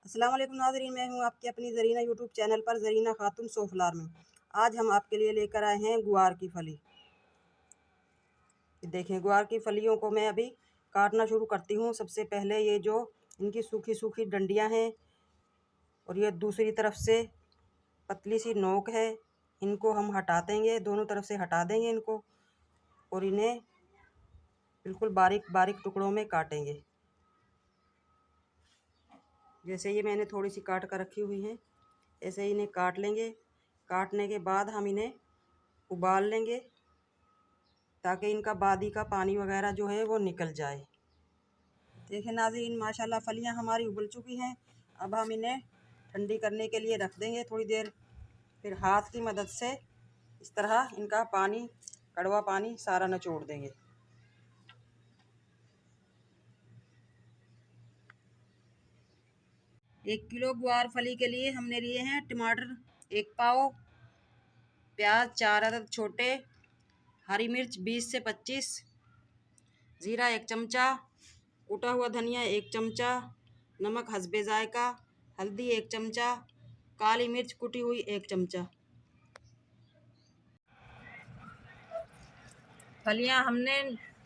अस्सलाम वालेकुम नाज़रीन, मैं हूं आपकी अपनी ज़रीना यूट्यूब चैनल पर ज़रीना खातून सोफलार में। आज हम आपके लिए लेकर आए हैं गुआर की फली। देखें, गुआर की फलियों को मैं अभी काटना शुरू करती हूं। सबसे पहले ये जो इनकी सूखी सूखी डंडियां हैं और ये दूसरी तरफ से पतली सी नोक है, इनको हम हटा देंगे, दोनों तरफ से हटा देंगे इनको और इन्हें बिल्कुल बारीक बारीक टुकड़ों में काटेंगे। जैसे ये मैंने थोड़ी सी काट कर रखी हुई हैं, ऐसे ही इन्हें काट लेंगे। काटने के बाद हम इन्हें उबाल लेंगे ताकि इनका बादी का पानी वगैरह जो है वो निकल जाए। देखें नाज़रीन, माशाल्लाह फलियां हमारी उबल चुकी हैं। अब हम इन्हें ठंडी करने के लिए रख देंगे थोड़ी देर। फिर हाथ की मदद से इस तरह इनका पानी, कड़वा पानी सारा निचोड़ देंगे। एक किलो गुआर फली के लिए हमने लिए हैं टमाटर 1 पाव, प्याज 4 अदद छोटे, हरी मिर्च 20 से 25, ज़ीरा 1 चमचा, कूटा हुआ धनिया 1 चमचा, नमक हस्बे जायका, हल्दी 1 चमचा, काली मिर्च कुटी हुई 1 चमचा। फलियां हमने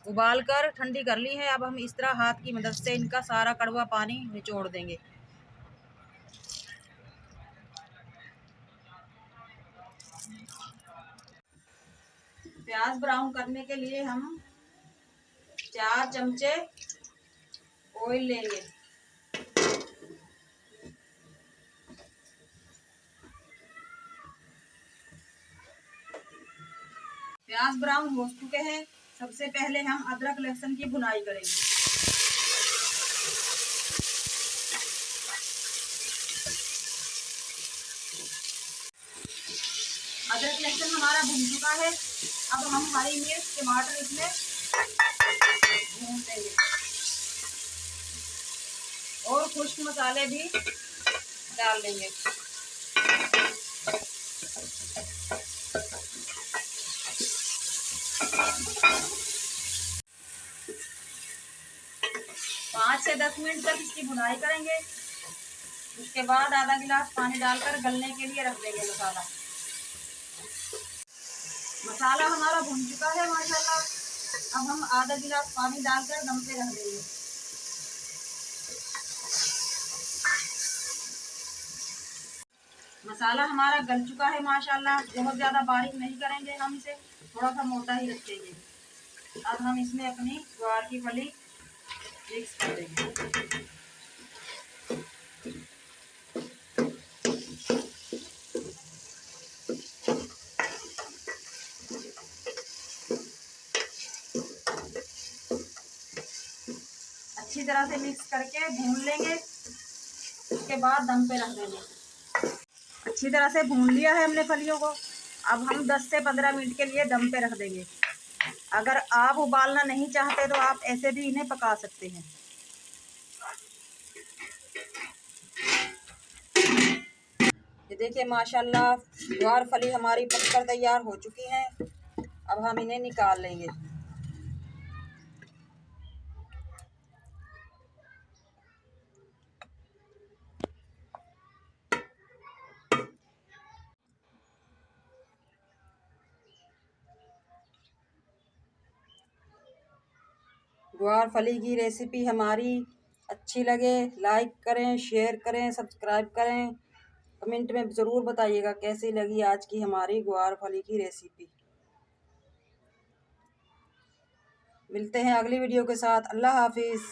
उबाल कर ठंडी कर ली है। अब हम इस तरह हाथ की मदद से इनका सारा कड़वा पानी निचोड़ देंगे। प्याज ब्राउन करने के लिए हम 4 चमचे ऑयल लेंगे। प्याज ब्राउन हो चुके हैं। सबसे पहले हम अदरक लहसुन की भुनाई करेंगे। अदरक लहसुन हमारा भुन चुका है। अब हम हरी मिर्च टमाटर इसमें भून देंगे और खुश्क मसाले भी डाल देंगे। पाँच से 10 मिनट तक इसकी भुनाई करेंगे। उसके बाद आधा गिलास पानी डालकर गलने के लिए रख देंगे मसाला। मसाला हमारा भुन चुका है माशाल्लाह। अब हम आधा गिलास पानी डालकर दम पे रख देंगे। मसाला हमारा गल चुका है माशाल्लाह। बहुत ज़्यादा बारीक नहीं करेंगे हम इसे, थोड़ा सा मोटा ही रखेंगे। अब हम इसमें अपनी गुआर की फली मिक्स कर देंगे। अच्छी तरह से मिक्स करके भून लेंगे। उसके बाद दम पे रख देंगे। अच्छी तरह से भून लिया है हमने फलियों को। अब हम 10 से 15 मिनट के लिए दम पे रख देंगे। अगर आप उबालना नहीं चाहते तो आप ऐसे भी इन्हें पका सकते हैं। ये देखिए माशाल्लाह, गुआर फली हमारी पककर तैयार हो चुकी हैं। अब हम इन्हें निकाल लेंगे। गुआर फली की रेसिपी हमारी अच्छी लगे लाइक करें, शेयर करें, सब्सक्राइब करें। कमेंट में ज़रूर बताइएगा कैसी लगी आज की हमारी गुआर फली की रेसिपी। मिलते हैं अगली वीडियो के साथ। अल्लाह हाफिज़।